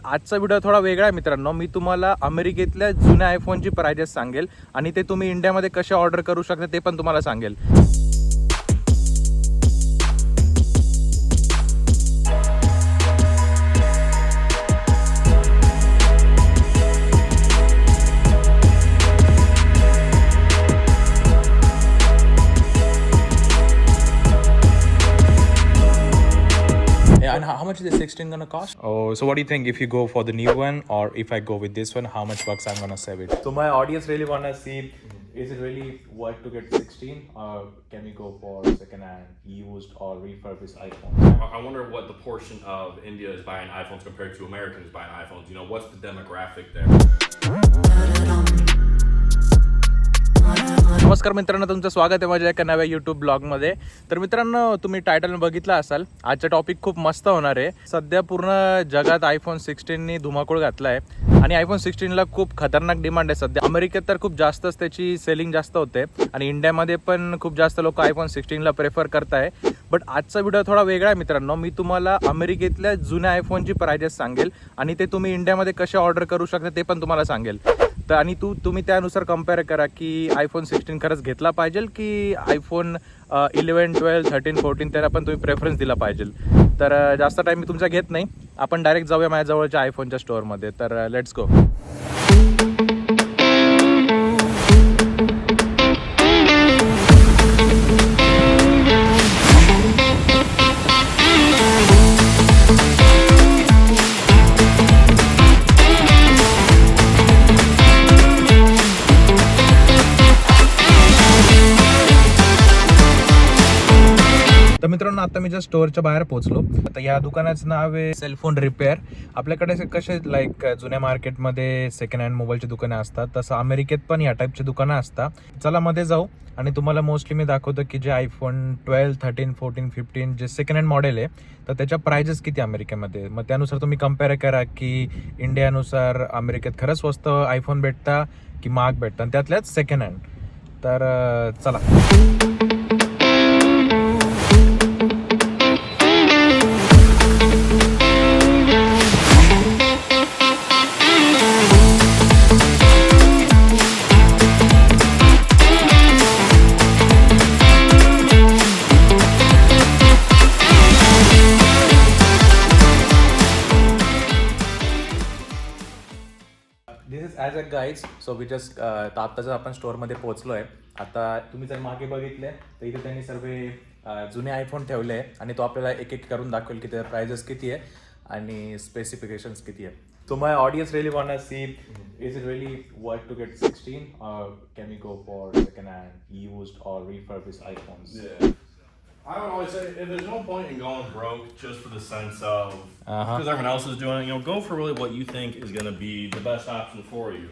आजचा व्हिडिओ थोडा वेगळा आहे मित्रांनो. मी तुम्हाला अमेरिकेतल्या जुन्या आयफोनची प्राइजेस सांगेल आणि ते तुम्ही इंडियामध्ये कसे ऑर्डर करू शकता ते पण तुम्हाला सांगेल. And how much is the 16 gonna cost? Oh, so what do you think if you go for the new one or if I go with this one, how much bucks I'm gonna save it? So my audience really wanna see, is it really worth to get 16 or can we go for second-hand, used or refurbished iPhones? I wonder what the portion of India is buying iPhones compared to Americans buying iPhones. You know, what's the demographic there? नमस्कार मित्रांनो, तुमचं स्वागत आहे माझ्या एका नव्या YouTube ब्लॉगमध्ये. तर मित्रांनो, तुम्ही टायटल बघितला असाल, आजचा टॉपिक खूप मस्त होणार आहे. सध्या पूर्ण जगात आयफोन 16नी धुमाकूळ घातला आहे आणि आयफोन 16ला खूप खतरनाक डिमांड आहे सध्या. अमेरिकेत तर खूप जास्तच त्याची सेलिंग जास्त होते आणि इंडियामध्ये पण खूप जास्त लोक आयफोन 16ला प्रेफर करताय. बट आजचा व्हिडिओ थोडा वेगळा आहे मित्रांनो. मी तुम्हाला अमेरिकेतल्या जुन्या आयफोनची प्राइजेस सांगेल आणि ते तुम्ही इंडियामध्ये कसे ऑर्डर करू शकता ते पण तुम्हाला सांगेल. तर आणि तुम्ही त्यानुसार कम्पेअर करा की आयफोन 16 खरंच घेतला पाहिजे की आयफोन 11, 12, 13, 14 त्याला पण तुम्ही प्रेफरन्स दिला पाहिजे. तर जास्त टाईम मी तुमचा घेत नाही, आपण डायरेक्ट जाऊया माझ्या जवळच्या आयफोनच्या स्टोअरमध्ये. तर लेट्स गो. तर मित्रांनो, आता मी जस्ट स्टोअरच्या बाहेर पोहोचलो. आता या दुकानाचं नाव आहे सेलफोन रिपेअर. आपल्याकडे कसे लाईक जुन्या मार्केटमध्ये सेकंड हँड मोबाईलची दुकानं असतात, तसं अमेरिकेत पण या टाईपची दुकानं असतात. चला मध्ये जाऊ आणि तुम्हाला मोस्टली मी दाखवतो की जे आयफोन 12, 13, 14, 15 जे सेकंड हँड मॉडेल आहे तर त्याच्या प्राइजेस किती अमेरिकेमध्ये. मग त्यानुसार तुम्ही कम्पेअर करा की इंडियानुसार अमेरिकेत खरंच स्वस्त आयफोन भेटता की महाग भेटतं, आणि त्यातल्याच सेकंड हँड. तर चला. This is as a guides. So we just आत्ताच आपण स्टोअरमध्ये पोहोचलो आहे. आता तुम्ही जर मागे बघितले तर इथे त्यांनी सर्व जुने आयफोन ठेवले आहे आणि तो आपल्याला एक एक करून दाखवेल की त्याच्या प्राइजेस किती आहे आणि स्पेसिफिकेशन्स किती आहे. So my audience really want see, is it really worth to get 16 or can we go for second hand, used or refurbished iPhones? Yeah. I would always say there's no point in going broke just for the sense of because everyone else is doing it. You know, go for really what you think is going to be the best option for you.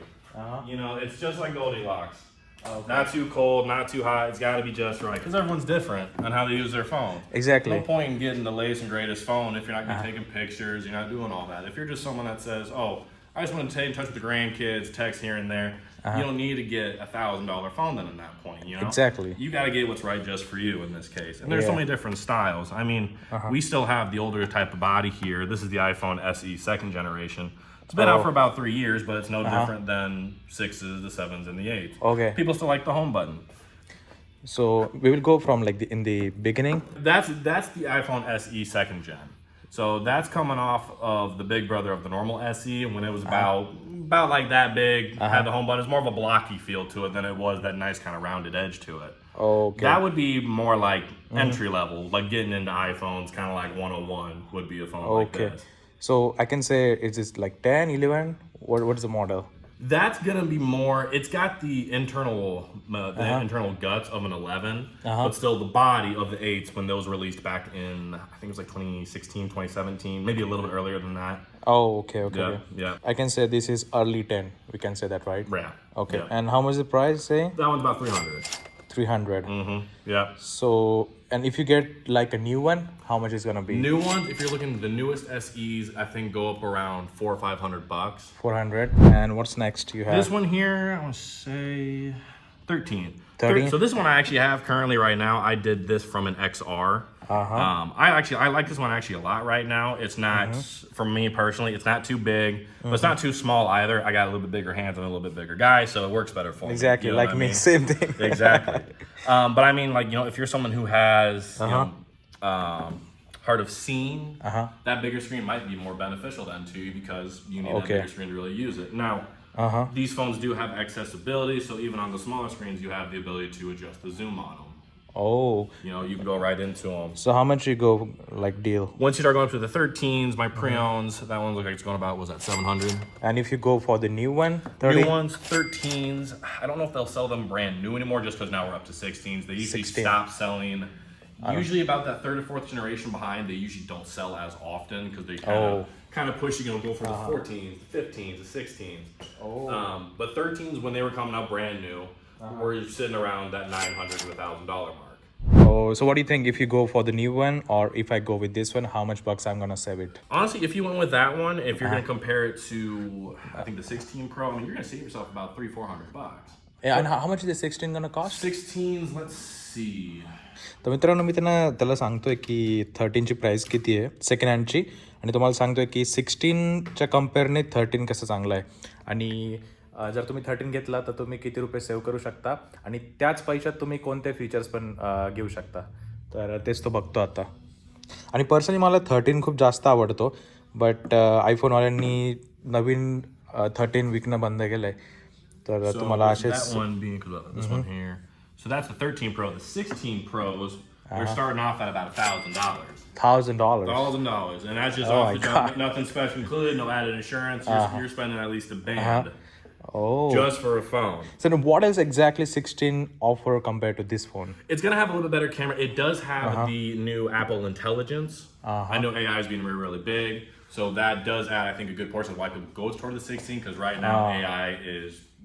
You know, it's just like Goldilocks. Okay. Not too cold, not too hot. It's got to be just right because everyone's different on how they use their phone. Exactly. No point in getting the latest and greatest phone if you're not going to be taking pictures. You're not doing all that. If you're just someone that says, "Oh, I just want to stay in touch with the grandkids, text here and there," you don't need to get $1,000 phone then at that point, you know? Exactly. You got to get what's right just for you in this case. And there's so many different styles. I mean, we still have the older type of body here. This is the iPhone SE second generation. It's been out for about 3 years, but it's no different than 6s, the 7s, and the 8s. Okay. People still like the home button. So we will go from like in the beginning. That's the iPhone SE second gen. So that's coming off of the big brother of the normal SE when it was about like that big, had the home button. It's more of a blocky feel to it than it was that nice kind of rounded edge to it. Okay. That would be more like entry level, like getting into iPhones, kind of like 101 would be a phone like this. So I can say it's just like 10, 11. What's the model? That's gonna be more. It's got the internal guts of an 11, but still the body of the 8s when those were released back in, I think it was like 2016, 2017, maybe a little bit earlier than that. Oh, okay. Yeah. I can say this is early 10. We can say that, right? Yeah. Okay. Yeah. And how much is the price? Say That one's about 300. 300. Yeah. So, and if you get like a new one, how much is gonna be? New ones, if you're looking, the newest SEs, I think go up around $400 or $500. 400. And what's next? You have This one here, I want to say 13. 13? So this one I actually have currently right now. I did this from an XR. I like this one actually a lot right now. It's not for me personally. It's not too big, but it's not too small either. I got a little bit bigger hands and a little bit bigger guy, so it works better for me. Exactly, You know like what I me, mean? same thing. Exactly. But I mean, like, you know, if you're someone who has hard of seeing, that bigger screen might be more beneficial then to you because you need that bigger screen to really use it. Now, these phones do have accessibility, so even on the smaller screens, you have the ability to adjust the zoom on them. Oh. You know, you can go right into them. So how much you go, like, deal? Once you start going up to the 13s, my pre-owns, that one looks like it's going about, was that 700? And if you go for the new one, 30? New ones, 13s, I don't know if they'll sell them brand new anymore just because now we're up to 16s. They usually 16. stop selling. Usually about that third or fourth generation behind, they usually don't sell as often because they kind of push you to go for the 14s, the 15s, the 16s. But 13s, when they were coming out brand new, were sitting around that $900 to $1,000 mark. Oh, so what do you think if you go for the new one or if I go with this one, how much bucks I'm gonna save it? Honestly, if you went with that one, if you're gonna compare it to, I think the 16 Pro, I mean, you're gonna save yourself about $300-400. Yeah, and how much is the 16 gonna cost? 16s, let's see. तर मित्रांनो मी त्यांना त्याला सांगतोय की 13ची price किती आहे second हँडची आणि तुम्हाला सांगतोय की 16च्या कम्पेअरने 13 कसं चांगलं आहे आणि जर तुम्ही 13 घेतला तर तुम्ही किती रुपये सेव्ह करू शकता आणि त्याच पैशात तुम्ही कोणते फीचर्स पण घेऊ शकता तर तेच तो बघतो आता आणि पर्सनली मला 13 खूप जास्त आवडतो बट आयफोनवाल्यांनी नवीन 13 विकणं बंद केलं आहे तर तुम्हाला असेच So that's the 13 Pro. The 16 Pros, they're starting off at about $1,000. $1,000. $1,000, and that's just off the jump. Nothing special included, no added insurance. You're spending at least a band just for a phone. So what does exactly 16 offer compared to this phone? It's gonna have a little bit better camera. It does have the new Apple Intelligence. I know AI is being really, really big, so that does add, I think, a good portion of why people goes toward the 16 because right now AI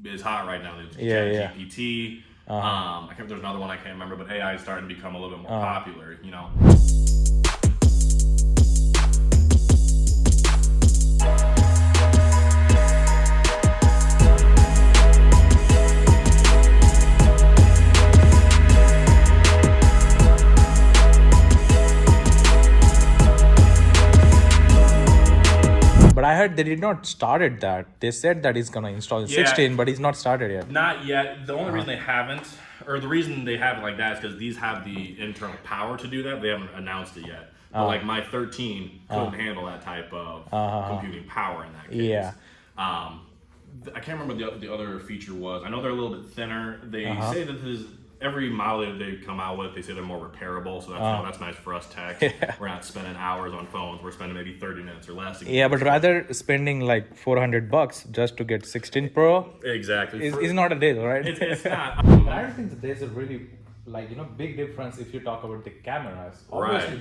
is hot right now. There's ChatGPT. I can't remember, there's another one I can't remember, but AI is starting to become a little bit more popular, you know. But I heard they did not started that. They said that he's gonna install 16, but he's not started yet. Not yet. The only reason they haven't, or the reason they have it like that is because these have the internal power to do that. They haven't announced it yet. But like my 13 couldn't handle that type of computing power in that case. Yeah. I can't remember what the other feature was. I know they're a little bit thinner. They say that this every model that they come out with, they say they're more repairable. So that's nice for us tech. We're not spending hours on phones. We're spending maybe 30 minutes or less. Yeah, but rather spending like $400 just to get 16 Pro. Exactly. Is not a deal, right? It's not. I don't think that there's a really big difference if you talk about the cameras. Obviously,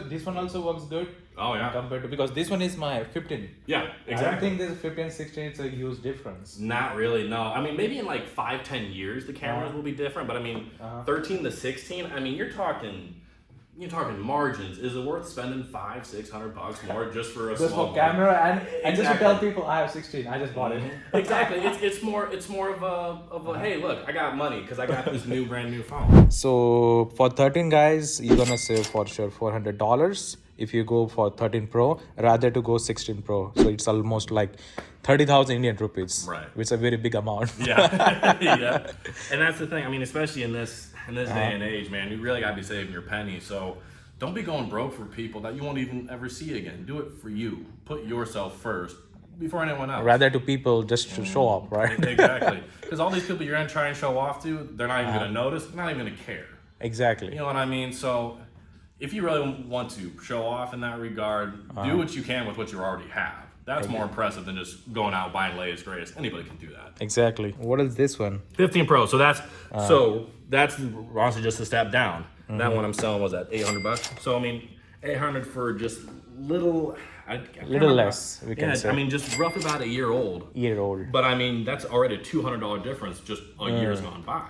this one also works good. Oh yeah. Compared to because this one is my 15. Yeah, exactly. I don't think there's 15, 16. It's a huge difference. Not really. No. I mean, maybe in like 5-10 years the cameras will be different. But I mean, 13 to 16. I mean, you're talking margins. Is it worth spending $500-600 more just for a small camera and just to tell people I have 16? I just bought it. Exactly. It's more of a hey, look, I got money because I got this brand new phone. So for 13 guys, you're gonna save for sure $400 if you go for 13 Pro rather to go 16 Pro. So it's almost like 30,000 Indian rupees, right? Which is a very big amount. Yeah, yeah. And that's the thing. I mean, especially in this day and age, man, you really gotta be saving your pennies. So don't be going broke for people that you won't even ever see again. Do it for you. Put yourself first before anyone else. Rather to people just to show up, right? Exactly. Because all these people you're gonna try and show off to, they're not even gonna notice. They're not even gonna care. Exactly. You know what I mean? So if you really want to show off in that regard, do what you can with what you already have. That's more impressive than just going out buying latest greatest. Anybody can do that. Exactly. What is this one? 15 Pro. So that's honestly just a step down. That one I'm selling was at $800. So I mean, 800 for just little. Less. We can say. I mean, just roughly about a year old. Year old. But I mean, that's already a $200 difference just a year's gone by.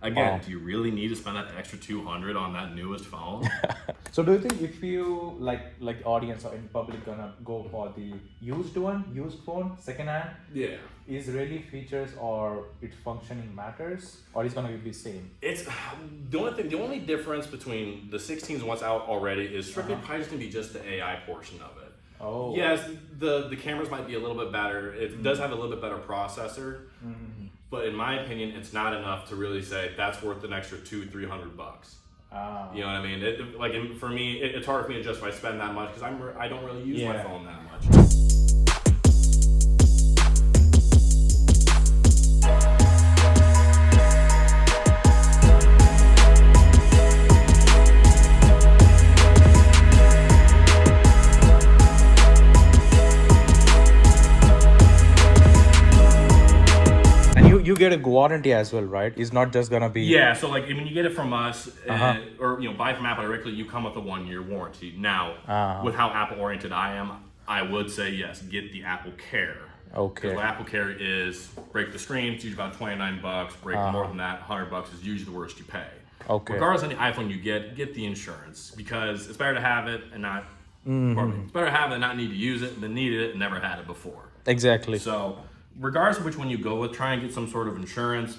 Again, Wow. do you really need to spend that extra 200 on that newest phone? So do you think if you like audience or in public gonna go for the used phone, second hand, Yeah. is really features or its functioning matters, or it's gonna be same? It's the only difference between the 16s and what's out already is strictly probably just gonna be just the AI portion of it. Oh. Yes, the cameras might be a little bit better. It does have a little bit better processor, but in my opinion, it's not enough to really say that's worth an extra $200-300. You know what I mean? For me, it's hard for me to justify spend that much because I don't really use my phone that much. You get a warranty as well, right? It's not just gonna be So like when you get it from us, or buy from Apple directly, you come with a 1-year warranty. Now, with how Apple oriented I am, I would say yes, get the Apple Care. Okay. Because what Apple Care is, break the screen, it's usually about $29. Break more than that, $100 is usually the worst you pay. Okay. Regardless of the iPhone you get the insurance because it's better to have it and not. Pardon me. It's better to have it and not need to use it than needed it and never had it before. Exactly. So, regardless of which one you go with, try and get some sort of insurance.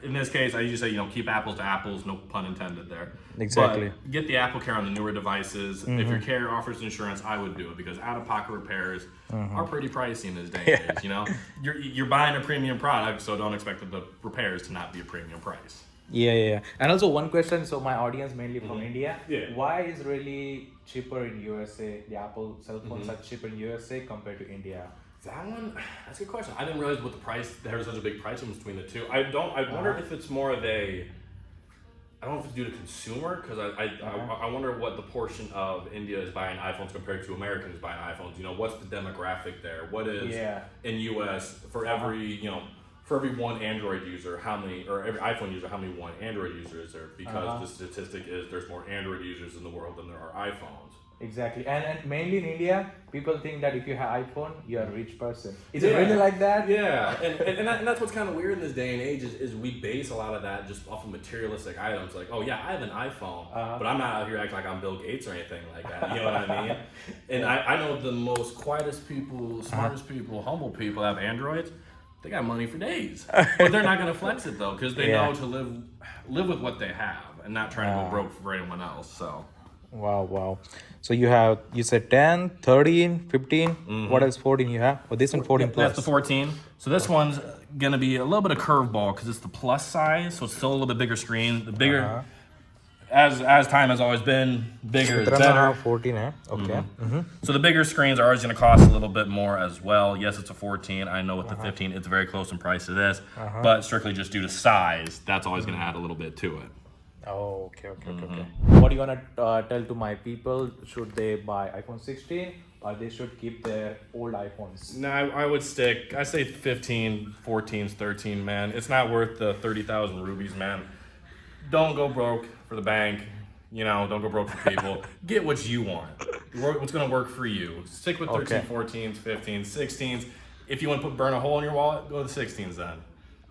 In this case, I usually say, keep apples to apples, no pun intended there. Exactly. But get the Apple Care on the newer devices. If your Care offers insurance, I would do it because out-of-pocket repairs are pretty pricey in this day and age. You're buying a premium product, so don't expect the repairs to not be a premium price. Yeah. And also one question, so my audience mainly from India. Yeah. Why is really cheaper in USA? The Apple cell phones are cheaper in USA compared to India. That one, that's a good question. I didn't realize there was such a big price difference between the two. I wonder if it's more of I don't know if it's due to consumer, because I wonder what the portion of India is buying iPhones compared to Americans buying iPhones. What's the demographic there? What is in US for every one Android user, every iPhone user, how many one Android user is there? Because the statistic is there's more Android users in the world than there are iPhones. Exactly, and mainly in India, people think that if you have iPhone, you're a rich person. Is it really like that? Yeah, and that's what's kind of weird in this day and age is we base a lot of that just off of materialistic items. Like, oh yeah, I have an iPhone, but I'm not out here acting like I'm Bill Gates or anything like that. You know what I mean? And I know the most quietest people, smartest people, humble people have Androids. They got money for days, but they're not going to flex it though because they know to live with what they have and not trying to go broke for anyone else. So. Wow. So you said 10, 13, 15. What else? 14 you have? Oh, this one 14 plus. That's the 14. So this one's gonna be a little bit of curveball because it's the plus size, so it's still a little bit bigger screen. The bigger, as time has always been, bigger is better. 14, eh? Okay. So the bigger screens are always gonna cost a little bit more as well. Yes, it's a 14. I know with the 15, it's very close in price to this, but strictly just due to size, that's always gonna add a little bit to it. Oh, okay. What do you want to tell to my people? Should they buy iPhone 16 or they should keep their old iPhones? No, I would stick. I say 15, 14, 13, man. It's not worth the 30,000 rubies, man. Don't go broke for the bank. Don't go broke for people. Get what you want. What's going to work for you. Stick with 13, 14s, 15s, 16s. If you want to burn a hole in your wallet, go to the 16s then.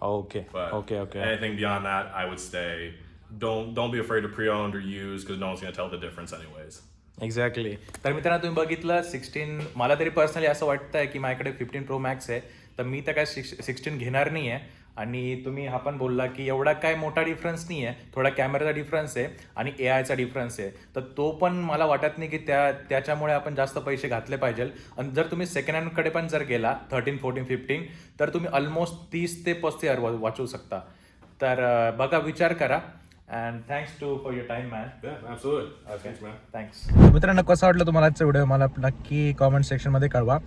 Okay. But okay. Anything beyond that, I would stay. Don't be afraid to pre-owned or use because no one's going to tell the difference anyways. Exactly. तर मित्रांनो तुम्ही बघितलं 16, मला तरी personally असं वाटतंय की माझ्याकडे 15 Pro Max आहे, तर मी तर काय 16 घेणार नाही आहे. आणि तुम्ही हा पण बोलला की एवढा काय मोठा डिफरन्स नाही आहे, थोडा कॅमेराचा डिफरन्स आहे आणि एआयचा डिफरन्स आहे, तर तो पण मला वाटत नाही की त्याच्यामुळे आपण जास्त पैसे घातले पाहिजे. आणि जर तुम्ही सेकंड हँडकडे पण जर गेला 13, 14, 15 तर तुम्ही ऑलमोस्ट 30 ते 35,000 वाचवू शकता. तर बघा, विचार करा. And thanks for your time, man. Yeah, absolutely. Thanks, man. Thanks. मित्रांनो, कसं वाटलं तुम्हाला आजचा व्हिडिओ मला नक्की कॉमेंट सेक्शनमध्ये कळवा.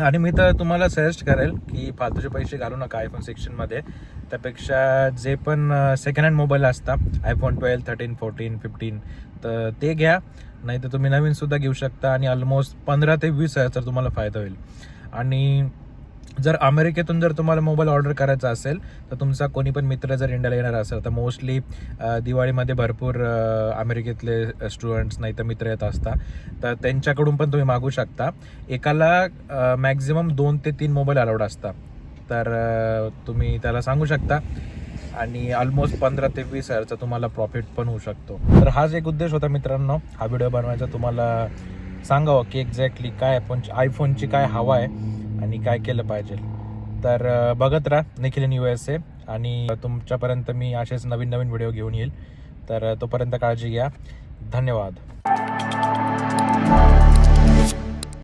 आणि मी तर तुम्हाला सजेस्ट करेल की फालतूचे पैसे घालू नका iPhone 16 मध्ये. त्यापेक्षा जे पण सेकंड हँड मोबाईल असतात iPhone 12, 13, 14, 15 तर ते घ्या. नाही तर तुम्ही नवीन सुद्धा घेऊ शकता आणि ऑलमोस्ट 15 ते 20,000 तुम्हाला फायदा होईल. आणि जर अमेरिकेतून जर तुम्हाला मोबाईल ऑर्डर करायचा असेल तर तुमचा कोणी पण मित्र जर इंडियाला येणार असेल तर मोस्टली दिवाळीमध्ये भरपूर अमेरिकेतले स्टुडंट्स नाही तर मित्र येत असतात, तर त्यांच्याकडून पण तुम्ही मागू शकता. एकाला मॅक्झिमम 2 ते 3 मोबाईल अलाउड असतात. तर तुम्ही त्याला सांगू शकता आणि ऑलमोस्ट 15 ते 20 हजारचा तुम्हाला प्रॉफिट पण होऊ शकतो. तर हाच एक उद्देश होता मित्रांनो हा व्हिडिओ बनवायचा, तुम्हाला सांगावं की एक्झॅक्टली काय आयफोनची काय हवा आहे आणि काय केलं पाहिजे. तर बघत राहा निखिल इन USA आणि तुमच्यापर्यंत मी असेच नवीन नवीन व्हिडिओ घेऊन येईल. तर तोपर्यंत काळजी घ्या. धन्यवाद.